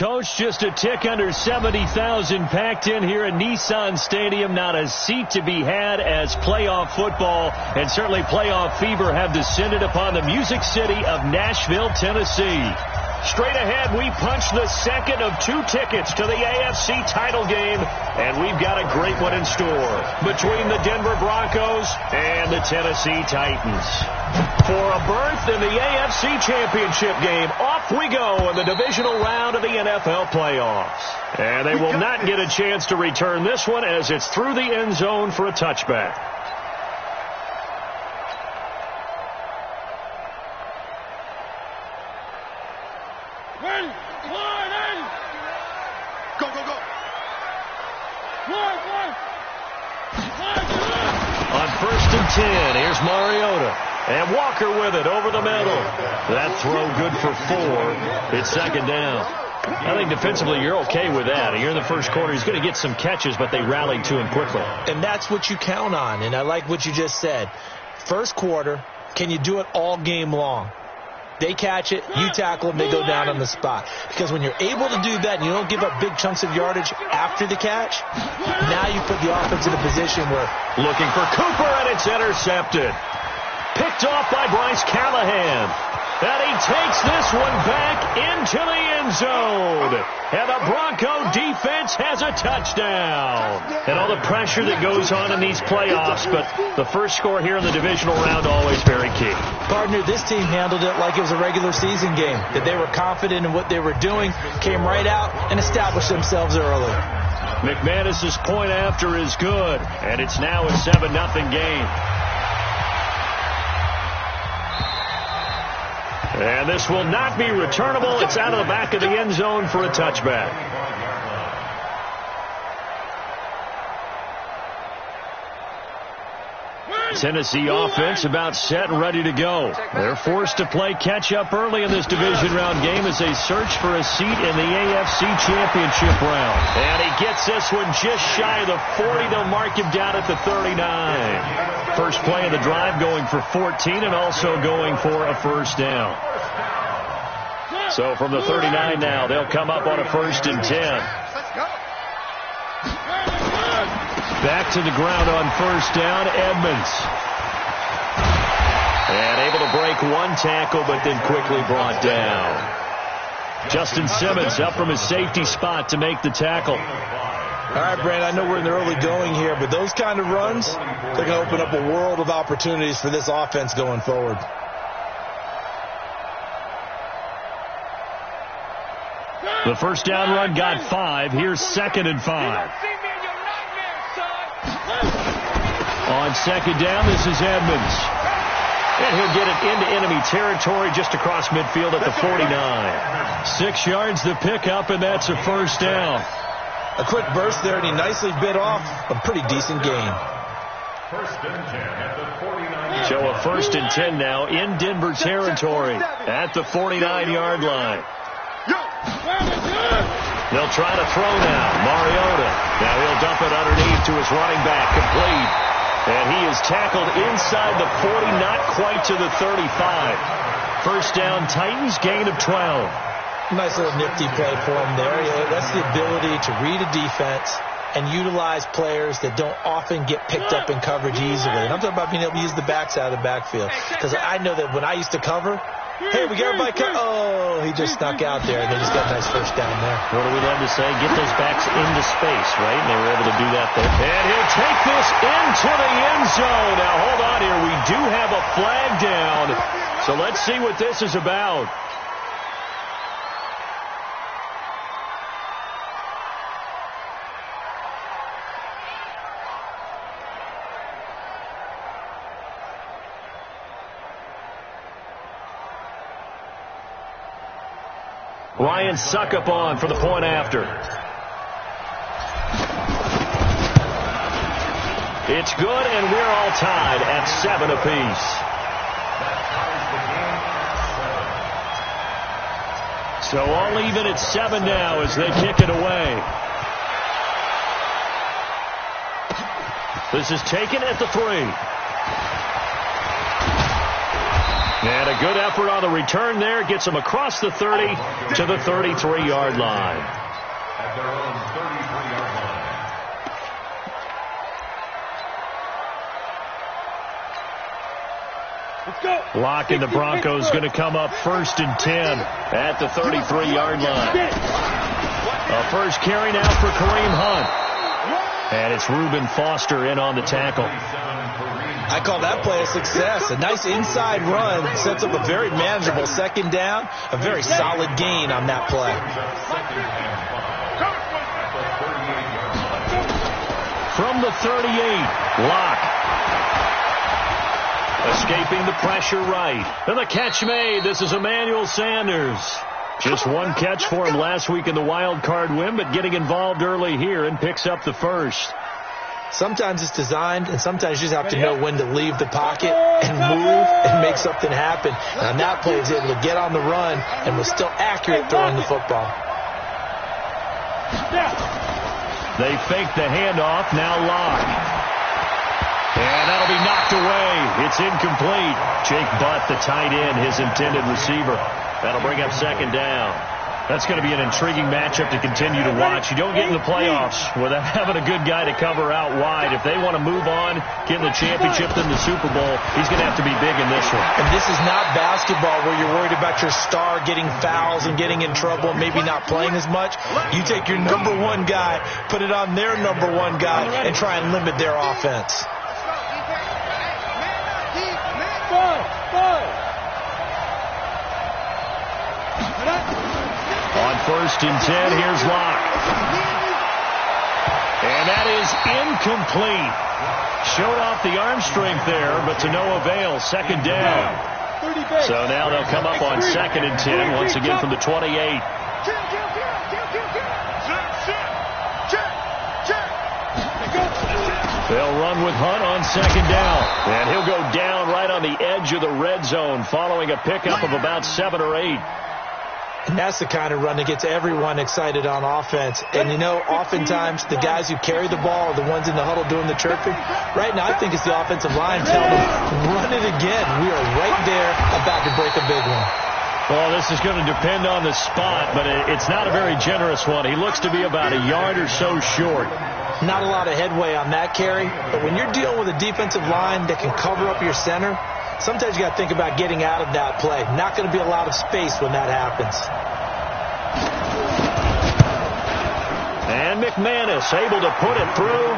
Coach, just a tick under 70,000 packed in here at Nissan Stadium. Not a seat to be had as playoff football and certainly playoff fever have descended upon the Music City of Nashville, Tennessee. Straight ahead, we punch the second of 2 tickets to the AFC title game, and we've got a great one in store between the Denver Broncos and the Tennessee Titans. For a berth in the AFC Championship game, off we go in the divisional round of the NFL playoffs. And they will not get a chance to return this one as it's through the end zone for a touchback. On 1st and 10, here's Mariota. And Walker with it over the middle. That throw good for 4. It's 2nd down. I think defensively you're okay with that. You're in the first quarter. He's going to get some catches, but they rallied to him quickly. And that's what you count on. And I like what you just said. First quarter, can you do it all game long? They catch it, you tackle them, they go down on the spot. Because when you're able to do that and you don't give up big chunks of yardage after the catch, now you put the offense in a position where... Looking for Cooper, and it's intercepted. Picked off by Bryce Callahan. And he takes this one back into the end zone. And the Bronco defense has a touchdown. And all the pressure that goes on in these playoffs, but the first score here in the divisional round always very key. Partner, this team handled it like it was a regular season game. That they were confident in what they were doing, came right out and established themselves early. McManus's point after is good, and it's now a 7-0 game. And this will not be returnable. It's out of the back of the end zone for a touchback. Tennessee offense about set and ready to go. They're forced to play catch-up early in this division round game as they search for a seat in the AFC Championship round. And he gets this one just shy of the 40. They'll mark him down at the 39. First play of the drive going for 14 and also going for a first down. So from the 39 now, they'll come up on a 1st and 10. Back to the ground on 1st down, Edmonds. And able to break one tackle, but then quickly brought down. Justin Simmons up from his safety spot to make the tackle. All right, Brand, I know we're in the early going here, but those kind of runs, they're going to open up a world of opportunities for this offense going forward. The first down run got 5. Here's 2nd and 5. On 2nd down, this is Edmonds. And he'll get it into enemy territory just across midfield at the 49. 6 yards the pickup, and that's a first down. A quick burst there, and he nicely bit off a pretty decent gain. So a 1st and 10 now in Denver territory at the 49-yard line. They'll try to throw now. Mariota. Now he'll dump it underneath to his running back. Complete. And he is tackled inside the 40, not quite to the 35. First down, Titans, gain of 12. Nice little nifty play for him there. Yeah, that's the ability to read a defense and utilize players that don't often get picked up in coverage easily. And I'm talking about being able to use the backside of the backfield. Because I know that when I used to cover, hey, we got everybody cut. Oh, he just snuck out there, and they just got a nice first down there. What do we love to say? Get those backs into space, right? And they were able to do that there. And he'll take this into the end zone. Now, hold on here. We do have a flag down. So let's see what this is about. Ryan Suckup on for the point after. It's good, and we're all tied at 7 apiece. So all even at 7 now as they kick it away. This is taken at the 3. And a good effort on the return there. Gets them across the 30 to the 33-yard line. At their own 33-yard line. Lock in the Broncos going to come up 1st and 10 at the 33-yard line. A first carry now for Kareem Hunt. And it's Reuben Foster in on the tackle. I call that play a success. A nice inside run sets up a very manageable second down. A very solid gain on that play. From the 38, Locke. Escaping the pressure right. And the catch made. This is Emmanuel Sanders. Just one catch for him last week in the wild card win, but getting involved early here and picks up the first. Sometimes it's designed, and sometimes you just have to know when to leave the pocket and move and make something happen. And on that play, he was able to get on the run and was still accurate throwing the football. They fake the handoff. Now Locke. And that'll be knocked away. It's incomplete. Jake Butt, the tight end, his intended receiver. That'll bring up second down. That's going to be an intriguing matchup to continue to watch. You don't get in the playoffs without having a good guy to cover out wide. If they want to move on, get in the championship, then the Super Bowl, he's going to have to be big in this one. And this is not basketball where you're worried about your star getting fouls and getting in trouble and maybe not playing as much. You take your number one guy, put it on their number one guy, and try and limit their offense. On 1st and 10, here's Locke. And that is incomplete. Showed off the arm strength there, but to no avail. Second down. So now they'll come up on 2nd and 10, once again from the 28. They'll run with Hunt on 2nd down. And he'll go down right on the edge of the red zone following a pickup of about 7 or 8. And that's the kind of run that gets everyone excited on offense. And, you know, oftentimes the guys who carry the ball are the ones in the huddle doing the chirping. Right now, I think it's the offensive line telling them, run it again. We are right there about to break a big one. Well, this is going to depend on the spot, but it's not a very generous one. He looks to be about a yard or so short. Not a lot of headway on that carry, but when you're dealing with a defensive line that can cover up your center, sometimes you got to think about getting out of that play. Not going to be a lot of space when that happens. And McManus able to put it through.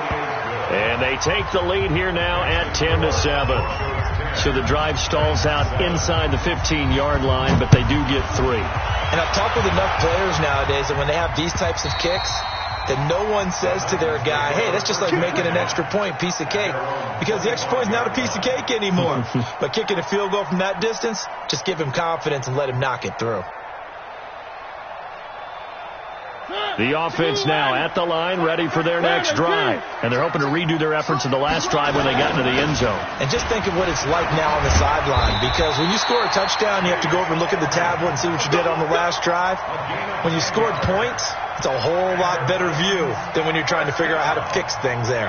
And they take the lead here now at 10-7. So the drive stalls out inside the 15-yard line, but they do get 3. And I've talked with enough players nowadays that when they have these types of kicks, that no one says to their guy, hey, that's just like making an extra point, piece of cake. Because the extra point is not a piece of cake anymore. But kicking a field goal from that distance, just give him confidence and let him knock it through. The offense now at the line, ready for their next drive. And they're hoping to redo their efforts in the last drive when they got into the end zone. And just think of what it's like now on the sideline. Because when you score a touchdown, you have to go over and look at the tablet and see what you did on the last drive. When you scored points, it's a whole lot better view than when you're trying to figure out how to fix things there.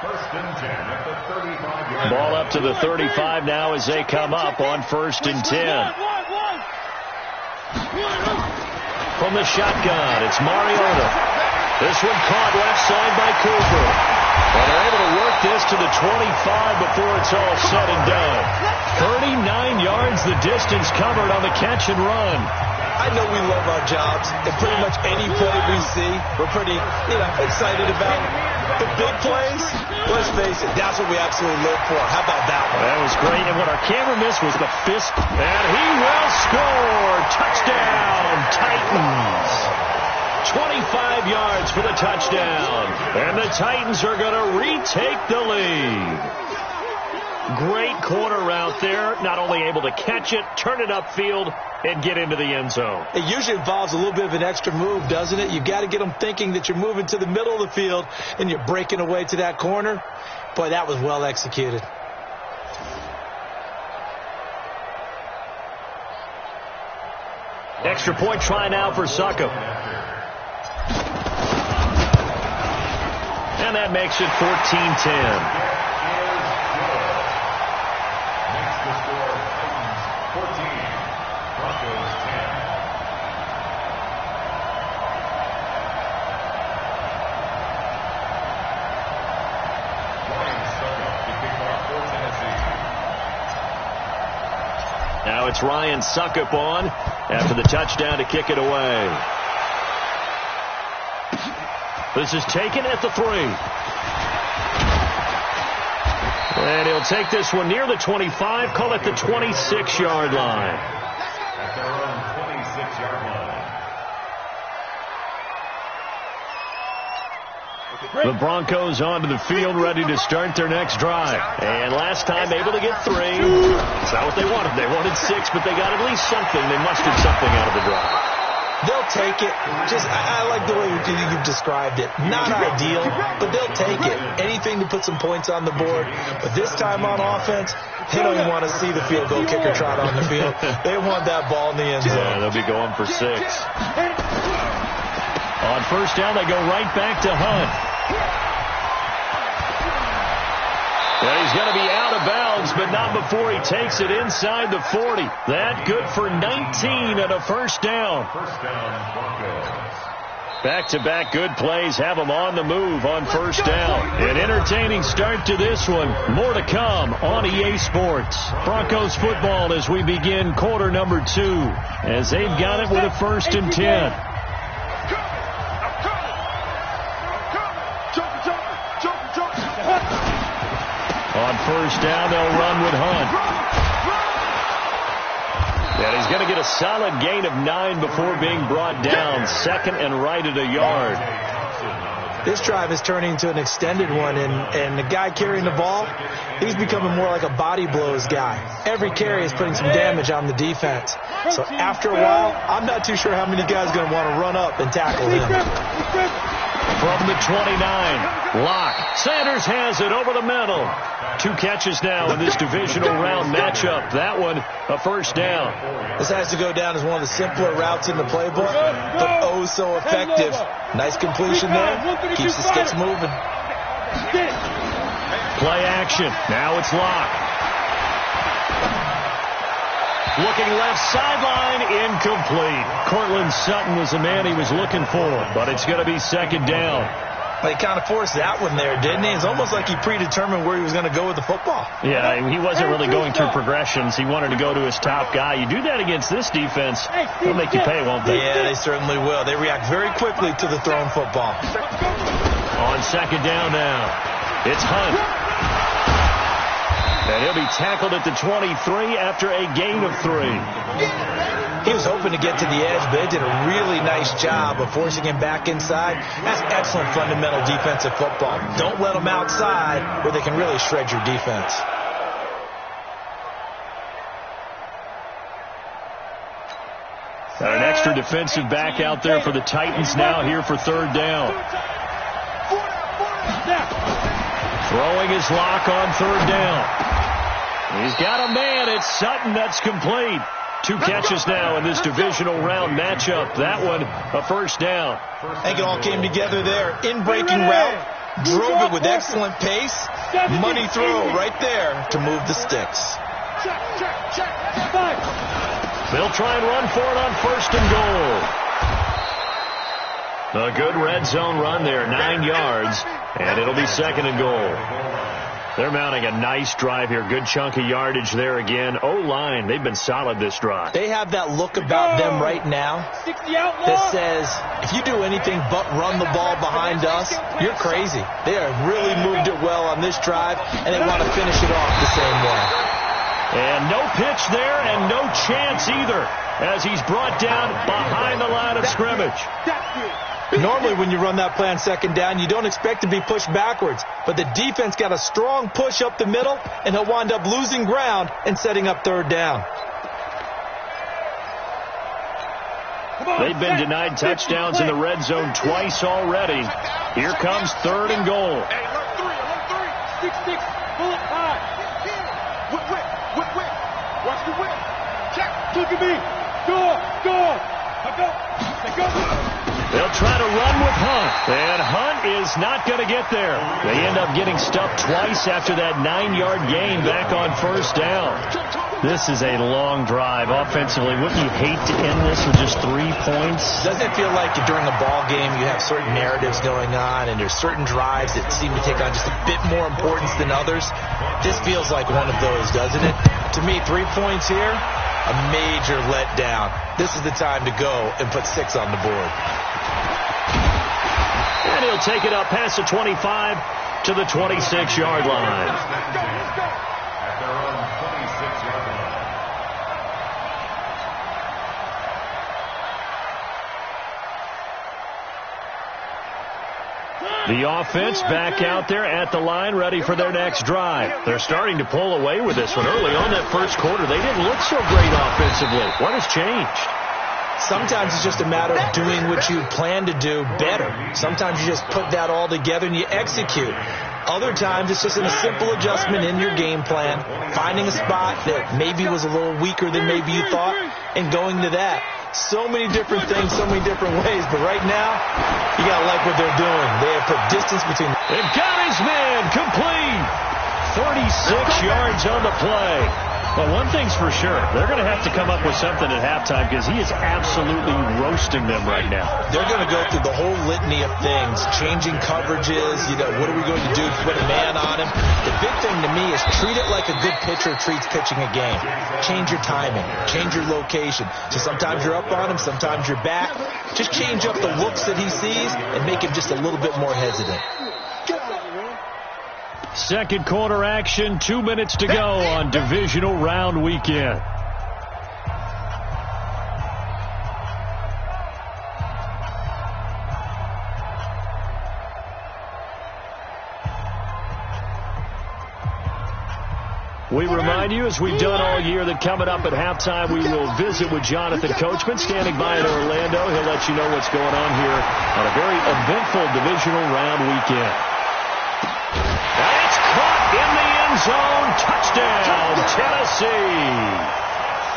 First and 10 at the 35. Ball up to the 35 now as they come up on 1st and 10. From the shotgun, it's Mariota. This one caught left side by Cooper. And they're able to work this to the 25 before it's all said and done. 39 yards the distance covered on the catch and run. I know we love our jobs, and pretty much any play we see, we're pretty, excited about. The big plays, let's face it, that's what we absolutely live for. How about that one? That was great, and what our camera missed was the fist, and he will score. Touchdown, Titans. 25 yards for the touchdown, and the Titans are going to retake the lead. Great corner route there, not only able to catch it, turn it upfield, and get into the end zone. It usually involves a little bit of an extra move, doesn't it? You've got to get them thinking that you're moving to the middle of the field and you're breaking away to that corner. Boy, that was well executed. Extra point try now for Succop. And that makes it 14-10. it's Ryan Suckup on after the touchdown to kick it away. This is taken at the 3. And he'll take this one near the 25, call it the 26-yard line. At their own 26-yard line. The Broncos onto the field, ready to start their next drive. And last time, able to get 3. It's not what they wanted. They wanted 6, but they got at least something. They mustered something out of the drive. They'll take it. I like the way you've described it. Not ideal, but they'll take it. Anything to put some points on the board. But this time on offense, they don't even want to see the field goal kicker trot on the field. They want that ball in the end zone. Yeah, they'll be going for 6. On first down, they go right back to Hunt. And he's going to be out of bounds, but not before he takes it inside the 40. That good for 19 and a first down. First down, Broncos. Back-to-back good plays have them on the move on first down. An entertaining start to this one. More to come on EA Sports. Broncos football as we begin quarter number 2, as they've got it with a 1st and 10. On first down, they'll run with Hunt. And he's going to get a solid gain of 9 before being brought down. 2nd and right at a yard. This drive is turning into an extended one, and the guy carrying the ball, he's becoming more like a body blows guy. Every carry is putting some damage on the defense. So after a while, I'm not too sure how many guys are going to want to run up and tackle him. From the 29, Locke. Sanders has it over the middle. 2 catches now in this divisional round matchup. That one, a first down. This has to go down as one of the simpler routes in the playbook, but oh so effective. Nice completion there. Keeps the sticks moving. Play action. Now it's Locke. Looking left sideline, incomplete. Cortland Sutton was the man he was looking for, but it's going to be 2nd down. He kind of forced that one there, didn't he? It's almost like he predetermined where he was going to go with the football. Yeah, he wasn't really going through progressions. He wanted to go to his top guy. You do that against this defense, they'll make you pay, won't they? Yeah, they certainly will. They react very quickly to the thrown football. On 2nd down now, it's Hunt. And he'll be tackled at the 23 after a gain of 3. He was hoping to get to the edge, but they did a really nice job of forcing him back inside. That's excellent fundamental defensive football. Don't let them outside where they can really shred your defense. Got an extra defensive back out there for the Titans now here for 3rd down. Throwing his Lock on 3rd down. He's got a man. It's Sutton. That's complete. 2 catches now in this divisional round matchup. That one, a first down. I think it all came together there. In-breaking route. Drove it with excellent pace. Money throw right there to move the sticks. They'll try and run for it on 1st and goal. A good red zone run there, 9 yards, and it'll be 2nd and goal. They're mounting a nice drive here. Good chunk of yardage there again. O-line, they've been solid this drive. They have that look about them right now that says, if you do anything but run the ball behind us, you're crazy. They have really moved it well on this drive, and they want to finish it off the same way. And no pitch there and no chance either as he's brought down behind the line of scrimmage. Normally when you run that play on 2nd down, you don't expect to be pushed backwards. But the defense got a strong push up the middle, and he'll wind up losing ground and setting up 3rd down. They've been denied touchdowns in the red zone twice already. Here comes 3rd and goal. Hey, alert 3, 6, pull it high. Whip. Watch the whip. Check, look at me. Go. They'll try to run with Hunt, and Hunt is not going to get there. They end up getting stuffed twice after that 9-yard gain back on 1st down. This is a long drive offensively. Wouldn't you hate to end this with just 3 points? Doesn't it feel like during a ball game you have certain narratives going on, and there's certain drives that seem to take on just a bit more importance than others? This feels like one of those, doesn't it? To me, 3 points here, a major letdown. This is the time to go and put 6 on the board. And he'll take it up past the 25 to the 26-yard line. At their own 26-yard line. The offense back out there at the line, ready for their next drive. They're starting to pull away with this one. Early on that first quarter, they didn't look so great offensively. What has changed? Sometimes it's just a matter of doing what you plan to do better. Sometimes you just put that all together and you execute. Other times it's just a simple adjustment in your game plan, finding a spot that maybe was a little weaker than maybe you thought, and going to that. So many different things, so many different ways, but right now, you got to like what they're doing. They have put distance between. They've got his man complete. 36 yards on the play. Well, one thing's for sure. They're going to have to come up with something at halftime because he is absolutely roasting them right now. They're going to go through the whole litany of things, changing coverages, what are we going to do to put a man on him? The big thing to me is treat it like a good pitcher treats pitching a game. Change your timing, change your location. So sometimes you're up on him, sometimes you're back. Just change up the looks that he sees and make him just a little bit more hesitant. Second quarter action, 2 minutes to go on divisional round weekend. We remind you, as we've done all year, that coming up at halftime, we will visit with Jonathan Coachman, standing by in Orlando. He'll let you know what's going on here on a very eventful divisional round weekend. That's caught in the end zone. Touchdown, Tennessee.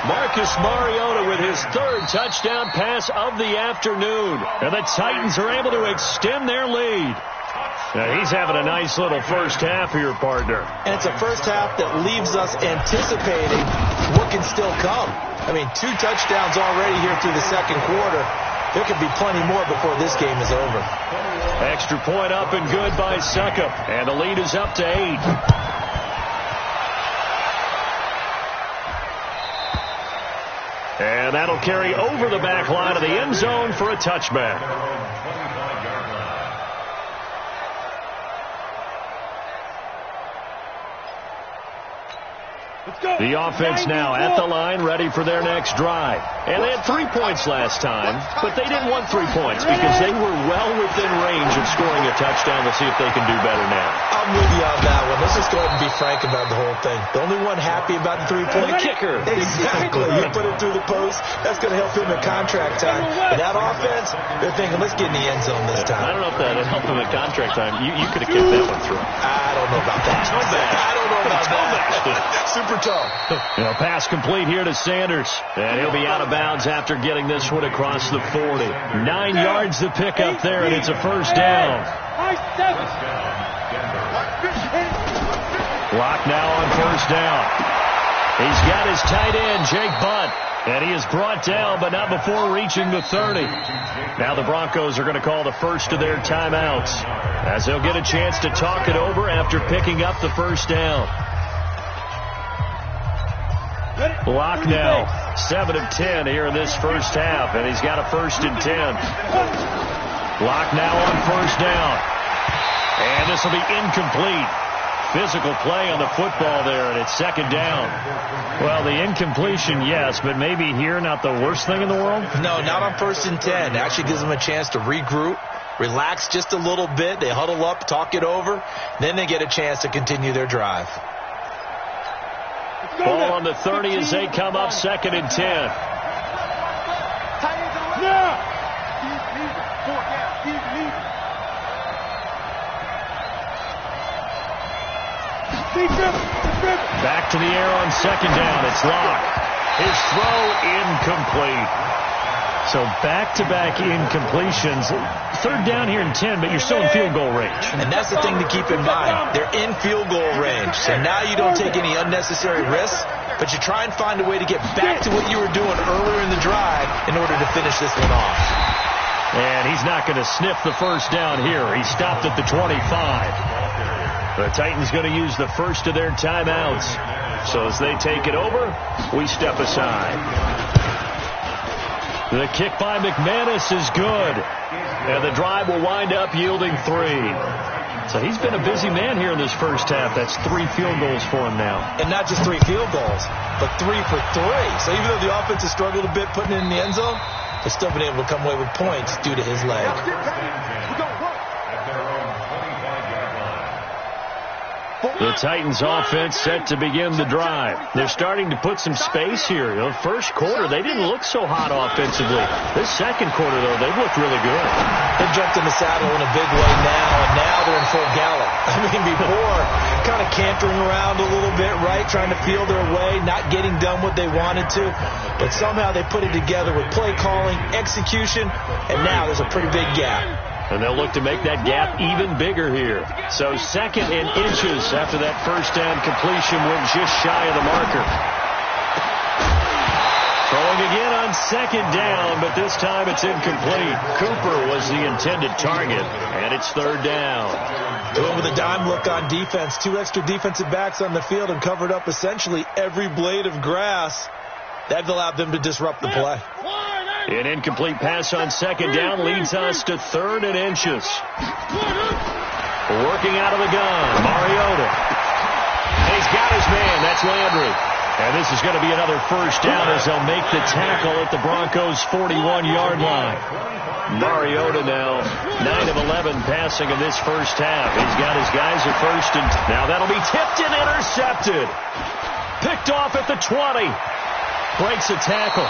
Marcus Mariota with his third touchdown pass of the afternoon. And the Titans are able to extend their lead. Now, he's having a nice little first half here, partner. And it's a first half that leaves us anticipating what can still come. I mean, 2 touchdowns already here through the second quarter. There could be plenty more before this game is over. Extra point up and good by Succop. And the lead is up to 8. And that'll carry over the back line of the end zone for a touchback. The offense now at the line, ready for their next drive. And they had 3 points last time, but they didn't want 3 points because they were well within range of scoring a touchdown. We'll see if they can do better now. I'm with you on that one. Let's just go ahead and be frank about the whole thing. The only one happy about the 3-point kicker. Exactly. You put it through the post. That's going to help him in contract time. But that offense, they're thinking, let's get in the end zone this time. I don't know if that helped him in contract time. You could have kicked that one through. I don't know about that. I don't know about that. Super tough. Pass complete here to Sanders. And he'll be out of bounds after getting this one across the 40. 9 yards to pick up there, and it's a first down. Lock now on first down. He's got his tight end, Jake Butt. And he is brought down, but not before reaching the 30. Now the Broncos are going to call the first of their timeouts, as they'll get a chance to talk it over after picking up the first down. Lock now, 7 of 10 here in this first half, and he's got a 1st and 10. Lock now on first down. And this will be incomplete. Physical play on the football there, and it's 2nd down. Well, the incompletion, yes, but maybe here not the worst thing in the world? No, not on 1st and 10. It actually gives them a chance to regroup, relax just a little bit. They huddle up, talk it over. Then they get a chance to continue their drive. Ball on the 30 as they come up 2nd and 10. Back to the air on 2nd down. It's Locke. His throw incomplete. So back-to-back incompletions. 3rd down here in 10, but you're still in field goal range. And that's the thing to keep in mind. They're in field goal range. So now you don't take any unnecessary risks, but you try and find a way to get back to what you were doing earlier in the drive in order to finish this one off. And he's not going to sniff the first down here. He stopped at the 25. The Titans going to use the first of their timeouts. So as they take it over, we step aside. The kick by McManus is good. And the drive will wind up yielding 3. So he's been a busy man here in this first half. That's 3 field goals for him now. And not just 3 field goals, but 3 for 3. So even though the offense has struggled a bit putting it in the end zone, they've still been able to come away with points due to his leg. The Titans offense set to begin the drive. They're starting to put some space here. You know, first quarter, they didn't look so hot offensively. This second quarter, though, they've looked really good. They jumped in the saddle in a big way now, and now they're in full gallop. I mean, before, kind of cantering around a little bit, right, trying to feel their way, not getting done what they wanted to. But somehow they put it together with play calling, execution, and now there's a pretty big gap. And they'll look to make that gap even bigger here. So 2nd and inches after that first down completion went just shy of the marker. Throwing again on 2nd down, but this time it's incomplete. Cooper was the intended target, and it's 3rd down. Doing with a dime look on defense. 2 extra defensive backs on the field and covered up essentially every blade of grass. That allowed them to disrupt the play. An incomplete pass on 2nd down leads us to 3rd and inches. Working out of the gun, Mariota. And he's got his man. That's Landry. And this is going to be another first down as they'll make the tackle at the Broncos' 41-yard line. Mariota now 9 of 11 passing in this first half. He's got his guys at first, and now that'll be tipped and intercepted. Picked off at the 20. Breaks a tackle.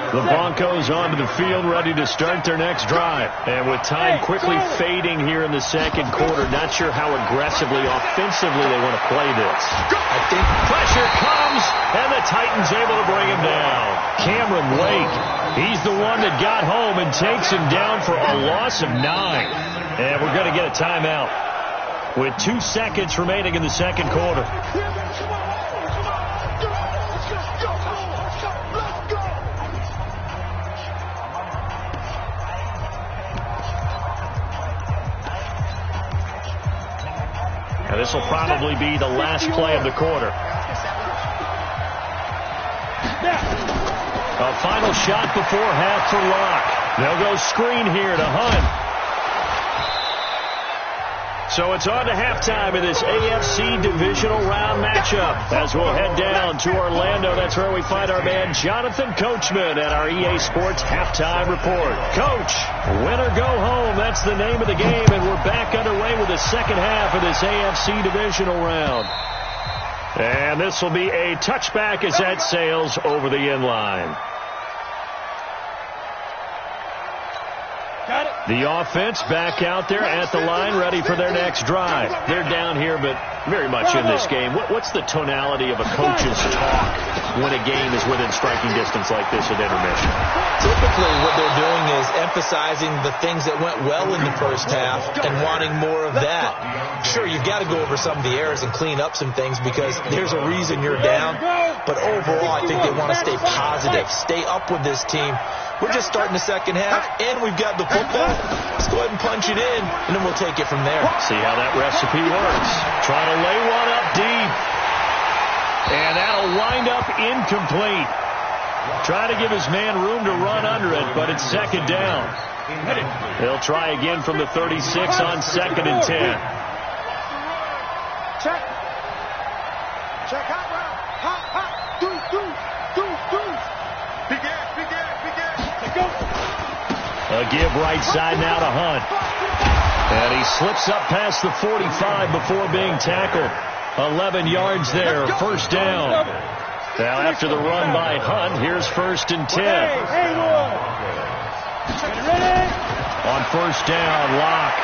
The Broncos onto the field, ready to start their next drive. And with time quickly fading here in the second quarter, not sure how aggressively, offensively they want to play this. I think pressure comes, and the Titans able to bring him down. Cameron Wake, he's the one that got home and takes him down for a loss of 9. And we're going to get a timeout with 2 seconds remaining in the second quarter. Now, this will probably be the last play of the quarter. A final shot before half for Locke. They'll go screen here to Hunt. So it's on to halftime in this AFC divisional round matchup. As we'll head down to Orlando, that's where we find our man Jonathan Coachman at our EA Sports Halftime Report. Coach, win or go home, that's the name of the game, and we're back underway with the second half of this AFC divisional round. And this will be a touchback as that sails over the end line. The offense back out there at the line, ready for their next drive. They're down here, but very much in this game. What's the tonality of a coach's talk when a game is within striking distance like this at intermission? Typically what they're doing is emphasizing the things that went well in the first half and wanting more of that. Sure, you've got to go over some of the errors and clean up some things because there's a reason you're down. But overall, I think they want to stay positive, stay up with this team. We're just starting the second half, and we've got the football. Let's go ahead and punch it in, and then we'll take it from there. See how that recipe works. Trying to lay one up deep. And that'll wind up incomplete. Trying to give his man room to run under it, but it's second down. They'll try again from the 36 on 2nd and 10. Check. Check out round. Hop, hop. Do. Big ass. Let's go. A give right side now to Hunt. And he slips up past the 45 before being tackled. 11 yards there, first down. Now after the run by Hunt, here's 1st and 10. On first down, Locke.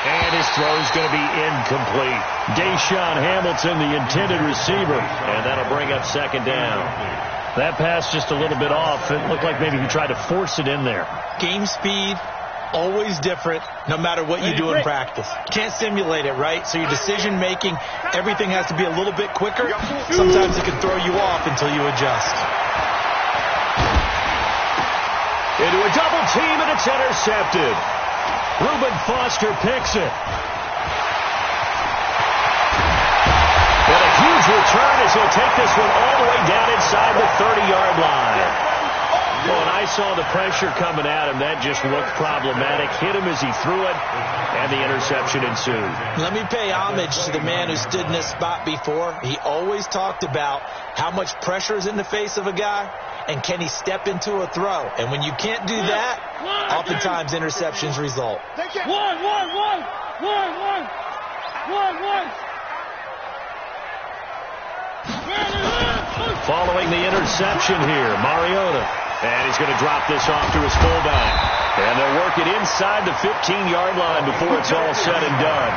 And his throw is going to be incomplete. Deshaun Hamilton, the intended receiver. And that'll bring up second down. That pass just a little bit off. It looked like maybe he tried to force it in there. Game speed, always different, no matter what you do in practice. Can't simulate it, right? So your decision-making, everything has to be a little bit quicker. Sometimes it can throw you off until you adjust. Into a double team, and it's intercepted. Reuben Foster picks it. And a huge return as he'll take this one all the way down inside the 30-yard line. Well, when I saw the pressure coming at him, that just looked problematic. Hit him as he threw it, and the interception ensued. Let me pay homage to the man who stood in this spot before. He always talked about how much pressure is in the face of a guy, and can he step into a throw. And when you can't do that, oftentimes interceptions result. Following the interception here, Mariota. And he's going to drop this off to his fullback. And they'll work it inside the 15-yard line before it's all said and done.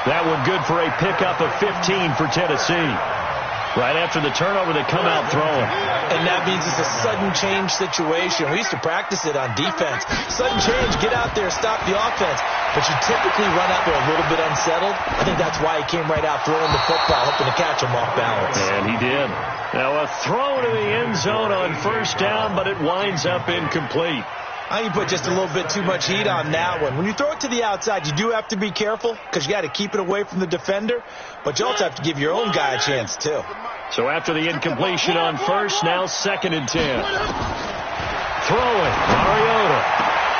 That one good for a pickup of 15 for Tennessee. Right after the turnover, they come out throwing. And that means it's a sudden change situation. We used to practice it on defense. Sudden change, get out there, stop the offense. But you typically run out there a little bit unsettled. I think that's why he came right out throwing the football, hoping to catch him off balance. And he did. Now a throw to the end zone on first down, but it winds up incomplete. I think you put just a little bit too much heat on that one. When you throw it to the outside, you do have to be careful because you got to keep it away from the defender, but you also have to give your own guy a chance too. So after the incompletion on first, now 2nd and 10. Throwing, Mariota.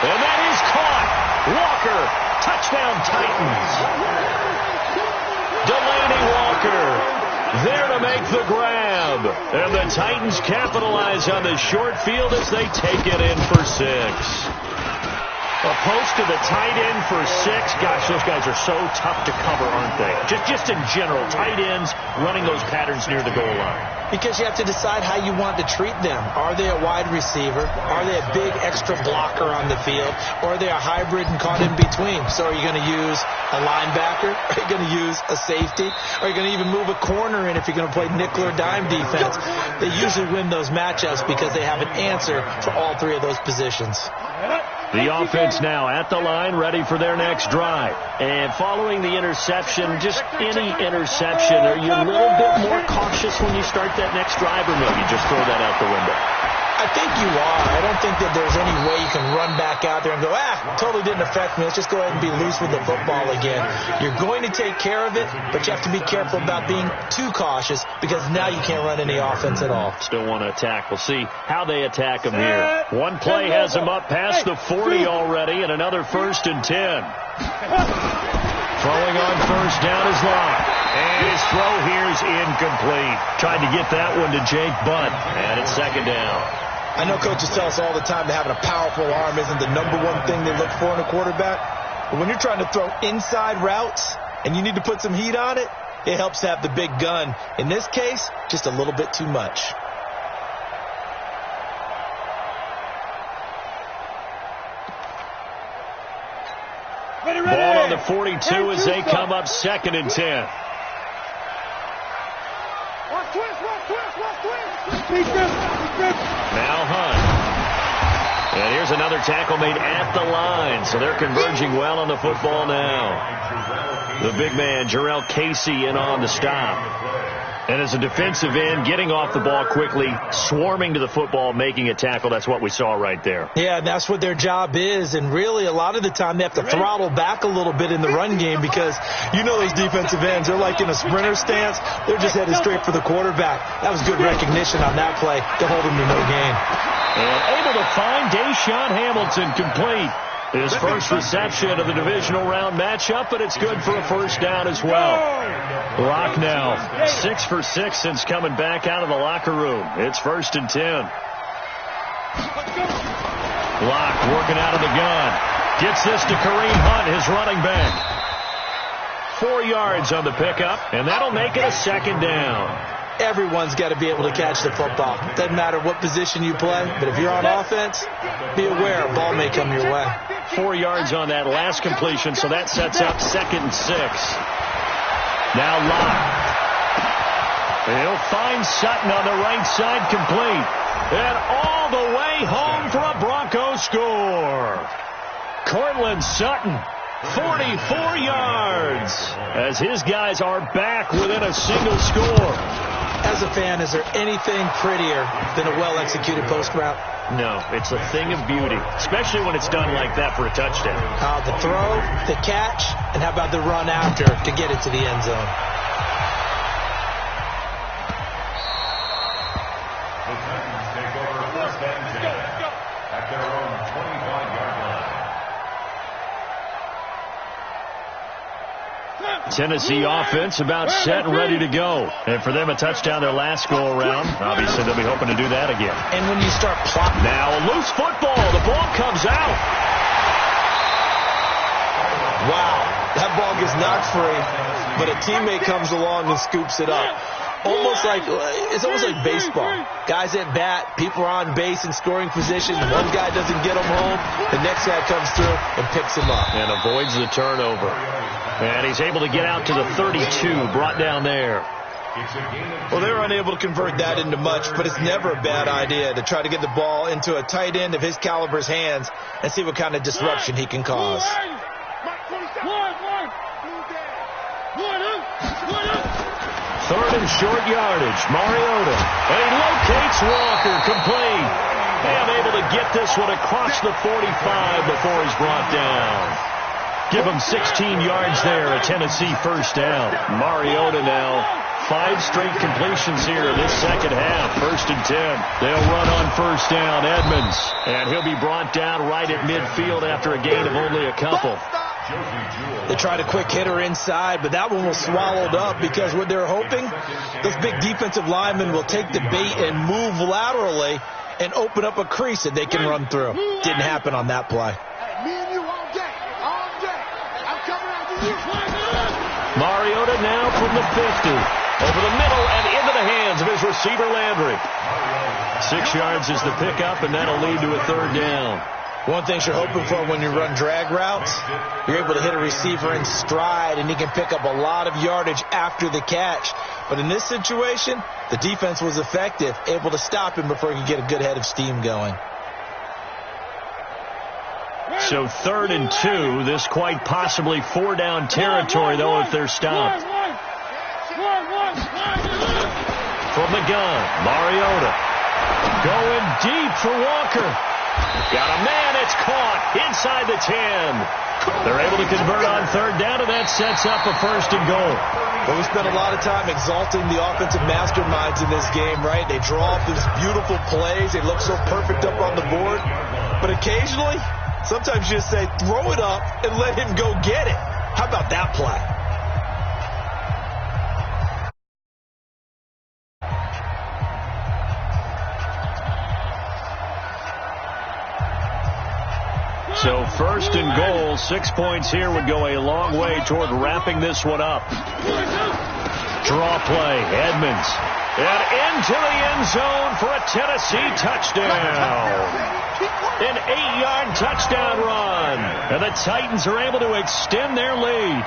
And that is caught. Walker, touchdown Titans. Delaney Walker there to make the grab. And the Titans capitalize on the short field as they take it in for 6. A post to the tight end for 6. Gosh, those guys are so tough to cover, aren't they? Just in general, tight ends running those patterns near the goal line. Because you have to decide how you want to treat them. Are they a wide receiver? Are they a big extra blocker on the field? Or are they a hybrid and caught in between? So are you going to use a linebacker? Are you going to use a safety? Are you going to even move a corner in if you're going to play nickel or dime defense? They usually win those matchups because they have an answer for all 3 of those positions. The offense now at the line, ready for their next drive. And following the interception, just any interception, are you a little bit more cautious when you start that next drive, or maybe just throw that out the window? I think you are. I don't think that there's any way you can run back out there and go, totally didn't affect me. Let's just go ahead and be loose with the football again. You're going to take care of it, but you have to be careful about being too cautious because now you can't run any offense at all. Still want to attack. We'll see how they attack him here. One play has him up past the 40 already, and another 1st and 10. Throwing on first down is Locke. And his throw here is incomplete. Tried to get that one to Jake Butt, and it's 2nd down. I know coaches tell us all the time that having a powerful arm isn't the #1 thing they look for in a quarterback. But when you're trying to throw inside routes and you need to put some heat on it, it helps to have the big gun. In this case, just a little bit too much. Ball on the 42 as they come up 2nd and 10. Now Hunt. And here's another tackle made at the line. So they're converging well on the football now. The big man, Jarrell Casey, in on the stop. And as a defensive end, getting off the ball quickly, swarming to the football, making a tackle. That's what we saw right there. Yeah, that's what their job is. And really, a lot of the time, they have to throttle back a little bit in the run game because you know those defensive ends, they're like in a sprinter stance. They're just headed straight for the quarterback. That was good recognition on that play to hold him to no gain. And able to find Deshaun Hamilton complete. His first reception of the divisional round matchup, but it's good for a 1st down as well. Locke now 6 for 6 since coming back out of the locker room. It's 1st and 10. Locke working out of the gun. Gets this to Kareem Hunt, his running back. 4 yards on the pickup, and that'll make it a 2nd down. Everyone's got to be able to catch the football. Doesn't matter what position you play, but if you're on offense, be aware a ball may come your way. 4 yards on that last completion, so that sets up 2nd and 6. Now Locke. He'll find Sutton on the right side, complete. And all the way home for a Broncos score. Cortland Sutton, 44 yards, as his guys are back within a single score. As a fan, is there anything prettier than a well-executed post route? No, it's a thing of beauty, especially when it's done like that for a touchdown. The throw, the catch, and how about the run after to get it to the end zone? The Titans take over first and 10 at their own 25-yard line. Tennessee offense about set and ready to go. And for them, a touchdown their last go-around. Obviously, they'll be hoping to do that again. And when you start plotting... Now a loose football. The ball comes out. Wow, that ball gets knocked free, but a teammate comes along and scoops it up. It's almost like baseball. Guys at bat, people are on base in scoring position. One guy doesn't get them home. The next guy comes through and picks him up. And avoids the turnover. And he's able to get out to the 32, brought down there. Well, they were unable to convert that into much, but it's never a bad idea to try to get the ball into a tight end of his caliber's hands and see what kind of disruption he can cause. Third and short yardage. Mariota. And he locates Walker. Complete. And able to get this one across the 45 before he's brought down. Give him 16 yards there. A Tennessee first down. Mariota now. 5 straight completions here in this second half. First and 10. They'll run on first down. Edmonds. And he'll be brought down right at midfield after a gain of only a couple. They tried a quick hitter inside, but that one was swallowed up because what they're hoping, those big defensive linemen will take the bait and move laterally and open up a crease that they can run through. Didn't happen on that play. Mariota now from the 50. Over the middle and into the hands of his receiver Landry. 6 yards is the pickup, and that'll lead to a third down. One thing you're hoping for when you run drag routes, you're able to hit a receiver in stride, and he can pick up a lot of yardage after the catch. But in this situation, the defense was effective, able to stop him before he could get a good head of steam going. So 3rd and 2, this quite possibly 4-down territory, though, if they're stopped. From the gun, Mariota. Going deep for Walker. Got a man, it's caught inside the 10. They're able to convert on third down, and that sets up a first and goal. Well, we spent a lot of time exalting the offensive masterminds in this game, right? They draw up these beautiful plays. They look so perfect up on the board. But occasionally, sometimes you just say, throw it up and let him go get it. How about that play? So 1st and goal, 6 points here would go a long way toward wrapping this one up. Draw play, Edmonds. And into the end zone for a Tennessee touchdown. An 8-yard touchdown run. And the Titans are able to extend their lead.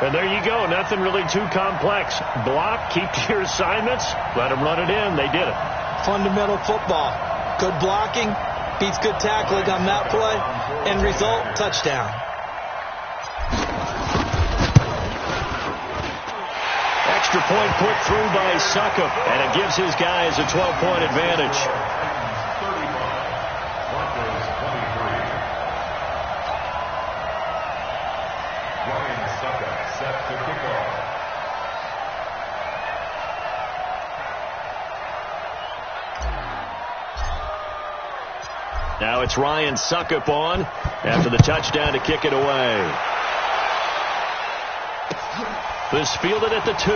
And there you go, nothing really too complex. Block, keep to your assignments, let them run it in. They did it. Fundamental football. Good blocking. Beats good tackling on that play. End result, touchdown. Extra point put through by Succop, and it gives his guys a 12-point advantage. 35, Broncos 23. Ryan Succop set to kick off. Now it's Ryan Succop on after the touchdown to kick it away. This fielded at the 2.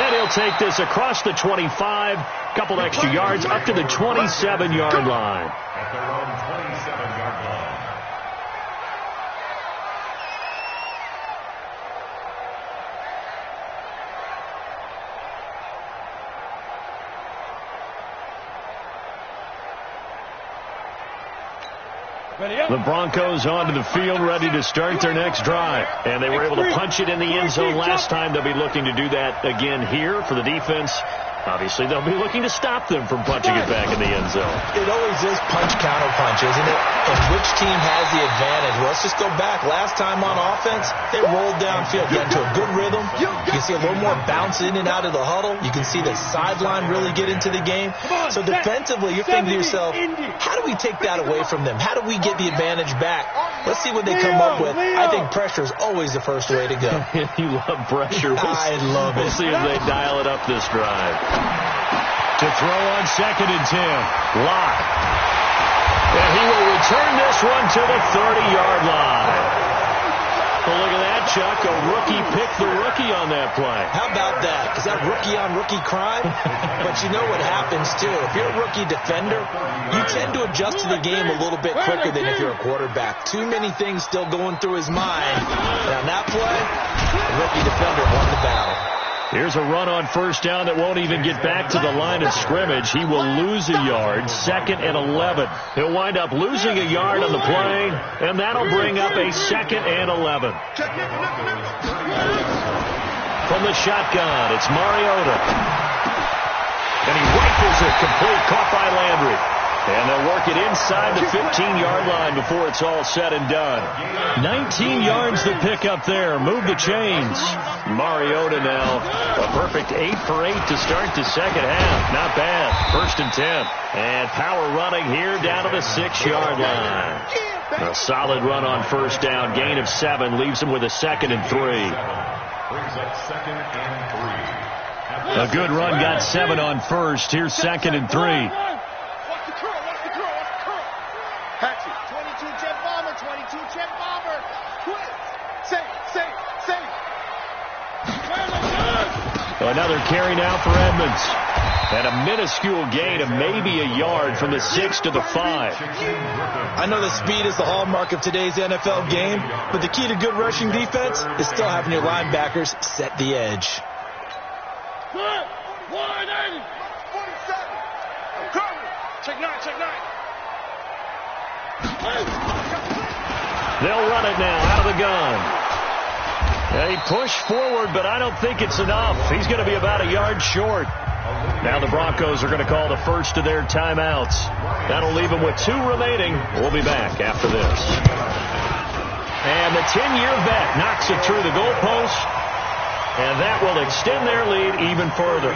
Then he'll take this across the 25, couple extra yards up to the 27-yard line. At their own 27-yard line. The Broncos onto the field, ready to start their next drive. And they were able to punch it in the end zone last time. They'll be looking to do that again here for the defense. Obviously, they'll be looking to stop them from punching it back in the end zone. It always is punch-counter-punch, isn't it? And which team has the advantage? Well, let's just go back. Last time on offense, they rolled downfield, got into a good rhythm. You can see a little more bounce in and out of the huddle. You can see the sideline really get into the game. So defensively, you're thinking to yourself, how do we take that away from them? How do we get the advantage back? Let's see what they come up with. I think pressure is always the first way to go. You love pressure. I love it. We'll see if they dial it up this drive. To throw on 2nd and 10. Locke. And he will return this one to the 30-yard line. Well, look at that, Chuck. A rookie picked the rookie on that play. How about that? Is that rookie-on-rookie crime? But you know what happens, too. If you're a rookie defender, you tend to adjust to the game a little bit quicker than if you're a quarterback. Too many things still going through his mind. And on that play, the rookie defender won the battle. Here's a run on 1st down that won't even get back to the line of scrimmage. He will lose a yard, 2nd and 11. He'll wind up losing a yard on the play, and that'll bring up a 2nd and 11. From the shotgun, it's Mariota. And he rifles it complete, caught by Landry. And they'll work it inside the 15-yard line before it's all said and done. 19 yards to pick up there. Move the chains. Mariota now a perfect 8 for 8 to start the second half. Not bad. 1st and 10. And power running here down to the 6-yard line. A solid run on 1st down. Gain of 7 leaves him with a 2nd and 3. Brings up 2nd and 3. A good run got 7 on 1st. Here's 2nd and 3. 22 jet bomber, 22 jet bomber. Quick. Safe. Another carry now for Edmonds. And a minuscule gain of maybe a yard from the 6 to the 5. I know that speed is the hallmark of today's NFL game, but the key to good rushing defense is still having your linebackers set the edge. 180. 47. I'm coming. Check 9. They'll run it now out of the gun. They push forward, but I don't think it's enough. He's going to be about a yard short. Now the Broncos are going to call the first of their timeouts. That'll leave them with 2 remaining. We'll be back after this. And the 10-year vet knocks it through the goalpost, and that will extend their lead even further.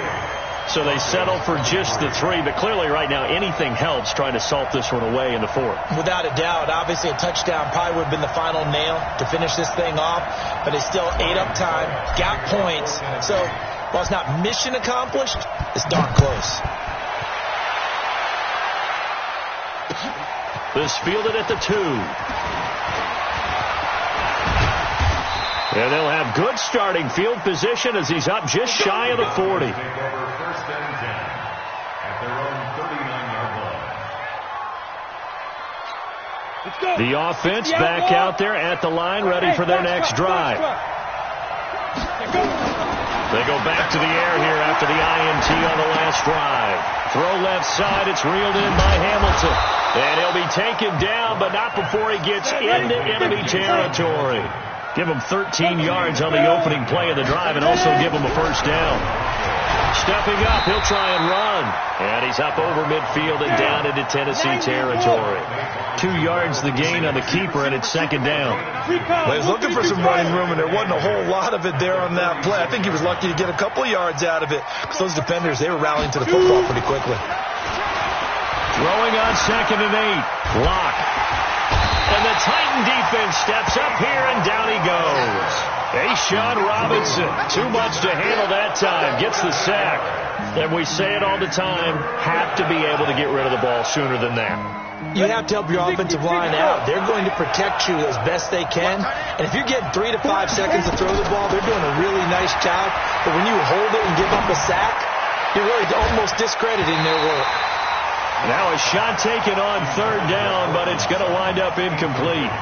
So they settle for just the 3, but clearly right now anything helps trying to salt this one away in the 4th. Without a doubt, obviously a touchdown probably would have been the final nail to finish this thing off, but it's still ate up time, got points. So while it's not mission accomplished, it's darn close. This fielded at the 2. And they'll have good starting field position as he's up just shy of the 40. The offense back out there at the line, ready for their next drive. They go back to the air here after the INT on the last drive. Throw left side, it's reeled in by Hamilton. And he'll be taken down, but not before he gets into enemy territory. Give him 13 yards on the opening play of the drive and also give him a 1st down. Stepping up, he'll try and run. And he's up over midfield and down into Tennessee territory. 2 yards the gain on the keeper, and it's 2nd down. Well, he was looking for some running room, and there wasn't a whole lot of it there on that play. I think he was lucky to get a couple of yards out of it because those defenders, they were rallying to the football pretty quickly. Throwing on 2nd and 8. Locke. And the Titan defense steps up here, and down he goes. Ashawn Robinson, too much to handle that time, gets the sack. And we say it all the time, have to be able to get rid of the ball sooner than that. You have to help your offensive line out. They're going to protect you as best they can. And if you're getting 3 to 5 seconds to throw the ball, they're doing a really nice job. But when you hold it and give up a sack, you're really almost discrediting their work. Now a shot taken on 3rd down, but it's going to wind up incomplete.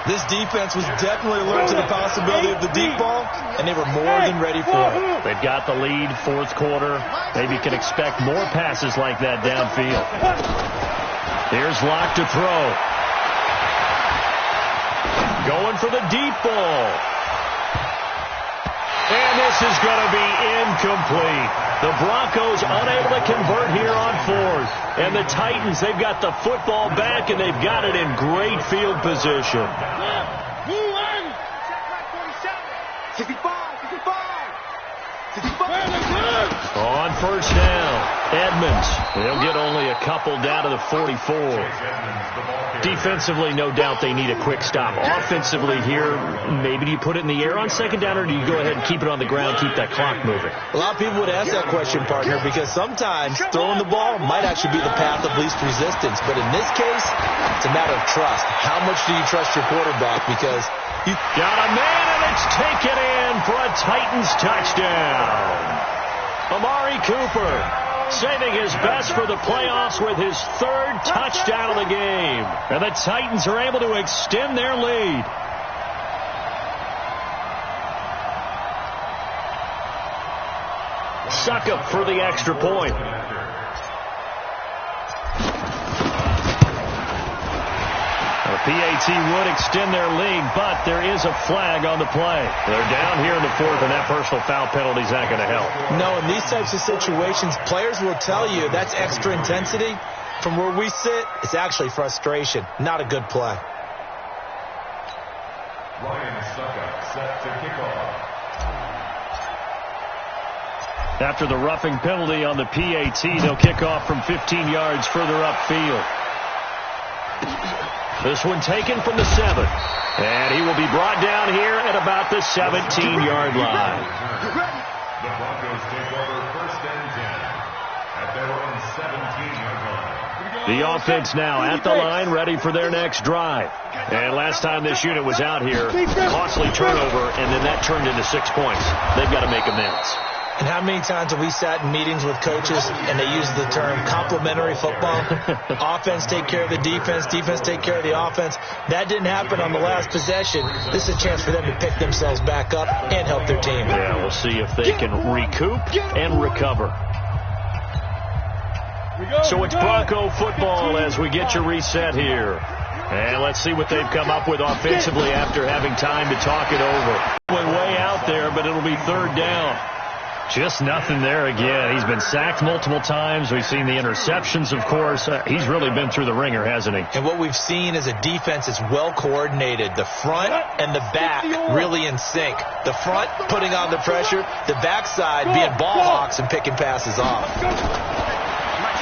This defense was definitely alert to the possibility of the deep ball, and they were more than ready for it. They've got the lead, 4th quarter. Maybe can expect more passes like that downfield. Here's Locke to throw. Going for the deep ball. And this is going to be incomplete. The Broncos unable to convert here on fourth. And the Titans, they've got the football back, and they've got it in great field position. Move on. 65. On first down, Edmonds. They'll get only a couple down to the 44. Defensively, no doubt they need a quick stop. Offensively here, maybe do you put it in the air on second down, or do you go ahead and keep it on the ground, keep that clock moving? A lot of people would ask that question, partner, because sometimes throwing the ball might actually be the path of least resistance. But in this case, it's a matter of trust. How much do you trust your quarterback? Because you got a man, and it's taken in for a Titans touchdown. Amari Cooper saving his best for the playoffs with his third touchdown of the game. And the Titans are able to extend their lead. Succop for the extra point. PAT would extend their lead, but there is a flag on the play. They're down here in the fourth, and that personal foul penalty is not going to help. No, in these types of situations, players will tell you that's extra intensity. From where we sit, it's actually frustration. Not a good play. Ryan Succop set to kick off. After the roughing penalty on the PAT, they'll kick off from 15 yards further upfield. This one taken from the 7. And he will be brought down here at about the 17-yard line. The Broncos take over first and 10 at their own 17-yard line. The offense now at the line, ready for their next drive. And last time this unit was out here, costly turnover, and then that turned into 6 points. They've got to make amends. And how many times have we sat in meetings with coaches and they use the term complementary football? Offense take care of the defense, defense take care of the offense. That didn't happen on the last possession. This is a chance for them to pick themselves back up and help their team. Yeah, we'll see if they can recoup and recover. So it's Bronco football as we get you reset here. And let's see what they've come up with offensively after having time to talk it over. Way out there, but it'll be third down. Just nothing there again. He's been sacked multiple times. We've seen the interceptions, of course. He's really been through the ringer, hasn't he? And what we've seen is a defense that's well coordinated. The front and the back really in sync. The front putting on the pressure. The backside being ball hawks and picking passes off.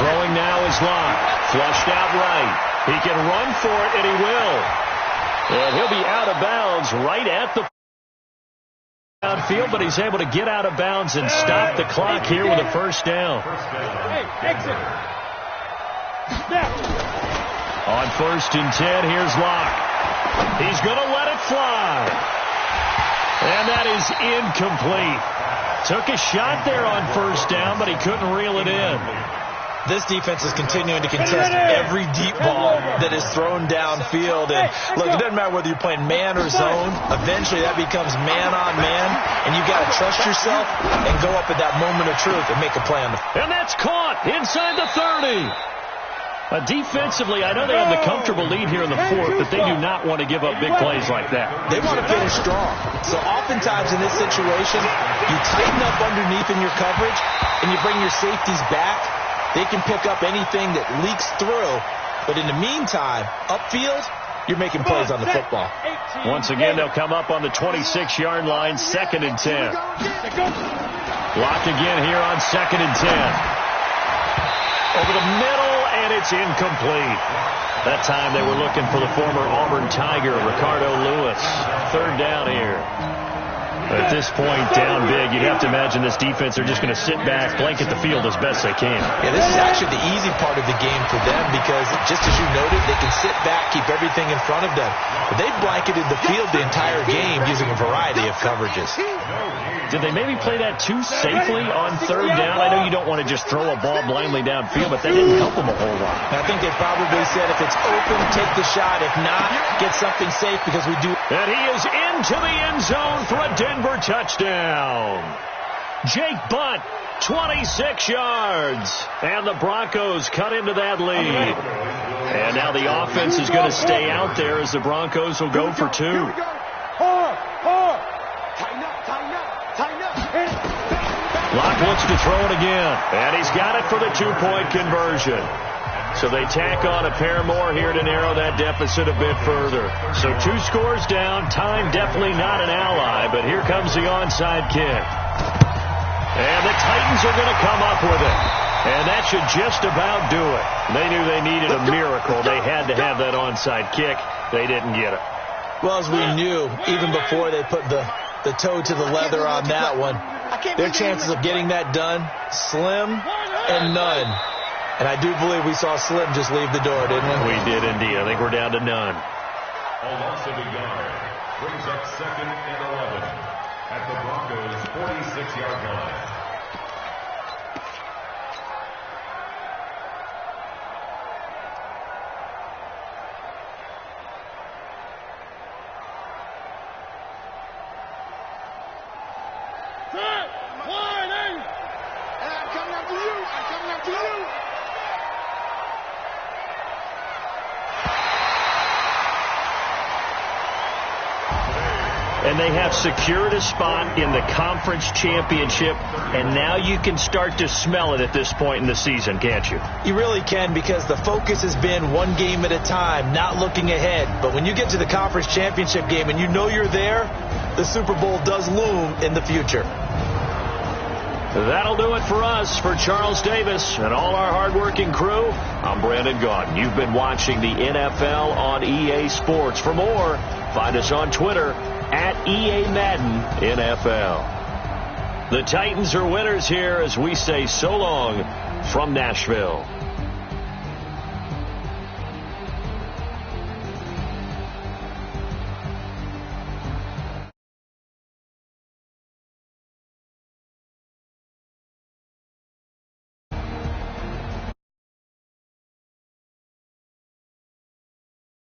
Throwing now is Locke. Flushed out right. He can run for it, and he will. And he'll be out of bounds right at the downfield, but he's able to get out of bounds and stop the clock here with a first down. Exit. On first and 10, here's Locke. He's going to let it fly. And that is incomplete. Took a shot there on first down, but he couldn't reel it in. This defense is continuing to contest every deep ball that is thrown downfield. And look, it doesn't matter whether you're playing man or zone. Eventually that becomes man on man, and you've got to trust yourself and go up at that moment of truth and make a play on the field. And that's caught inside the 30. Defensively, I know they have the comfortable lead here in the fourth, but they do not want to give up big plays like that. They want to finish strong. So oftentimes in this situation, you tighten up underneath in your coverage, and you bring your safeties back. They can pick up anything that leaks through. But in the meantime, upfield, you're making plays on the football. Once again, they'll come up on the 26-yard line, second and 10. Locked again here on second and 10. Over the middle, and it's incomplete. That time they were looking for the former Auburn Tiger, Ricardo Lewis. Third down here. At this point, down big, you'd have to imagine this defense are just going to sit back, blanket the field as best they can. Yeah, this is actually the easy part of the game for them because, just as you noted, they can sit back, keep everything in front of them. But they've blanketed the field the entire game using a variety of coverages. Did they maybe play that too safely on third down? I know you don't want to just throw a ball blindly downfield, but that didn't help them a whole lot. I think they probably said if it's open, take the shot. If not, get something safe because we do. And he is into the end zone for a Denver touchdown. Jake Butt, 26 yards. And the Broncos cut into that lead. And now the offense is going to stay out there as the Broncos will go for two. Hard. Tighten up. Locke looks to throw it again. And he's got it for the two-point conversion. So they tack on a pair more here to narrow that deficit a bit further. So 2 scores down. Time definitely not an ally, but here comes the onside kick. And the Titans are going to come up with it. And that should just about do it. They knew they needed a miracle. They had to have that onside kick. They didn't get it. Well, as we knew, even before they put the toe to the leather on that one, their chances of getting that done, slim and none. And I do believe we saw Slim just leave the door, didn't we? We did indeed. I think we're down to none. Alonso Yard brings up 2nd and 11 at the Broncos' 46-yard line. And they have secured a spot in the conference championship, and now you can start to smell it at this point in the season, can't you? You really can, because the focus has been one game at a time, not looking ahead. But when you get to the conference championship game and you know you're there, the Super Bowl does loom in the future. That'll do it for us. For Charles Davis and all our hardworking crew, I'm Brandon Gaudin. You've been watching the NFL on EA Sports. For more, find us on Twitter at EA Madden NFL. The Titans are winners here as we say so long from Nashville.